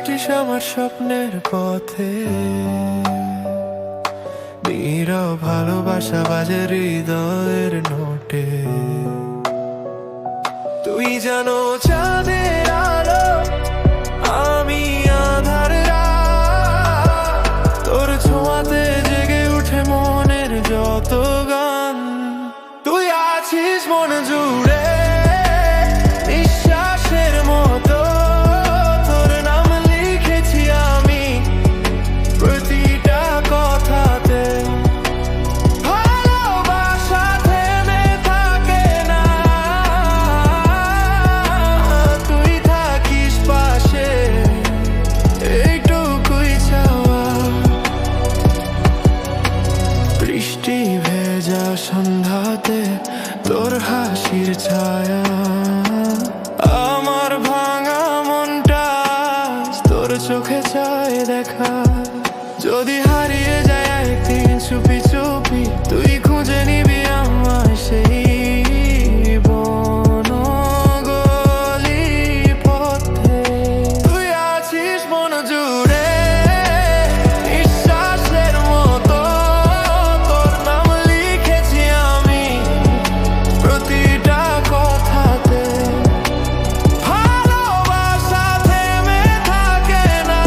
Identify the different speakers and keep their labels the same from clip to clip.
Speaker 1: হাঁটিস আমার স্বপ্নের পথে, নীরব ভালোবাসা বাজে হৃদয়ের নোটে। তুই জানো চাঁদের আলো, আমি আধার রাত, তোর ছোঁয়াতে জেগে উঠে মনের যত গান। তুই আছিস মন জুড়ে নিঃশ্বাসের মতো, তোর নাম লিখেছি আমি প্রতিটা কথাতে। ভালোবাসা থেমে থাকে না, তুই থাকিস পাশে, এইটুকুই চাওয়া। বৃষ্টি ভেজা সন্ধ্যাতে তোর হাসির ছায়া, আমার ভাঙা মনটা তোর চোখে চায় দেখা। যদি হারিয়ে যায় একদিন চুপি চুপি, তুই খুঁজে নিবি আমায় সেই বন গলি পথে। তুই আছিস মন জুড়ে নিঃশ্বাসের মতো, তোর নাম লিখেছি আমি প্রতিটা কথাতে। ভালোবাসা থেমে থাকে না,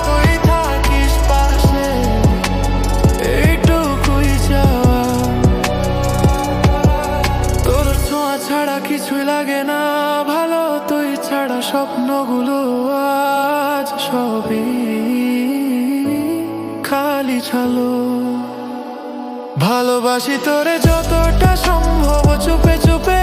Speaker 1: তুই থাকিস পাশে, এইটুকুই চাওয়া। তোর ছোঁয়া ছাড়া কিছুই লাগে না ভালো, তুই ছাড়া স্বপ্নগুলো আজ সবই খালি ছালো। ভালোবাসি তোরে যতটা সম্ভব, চুপে চুপে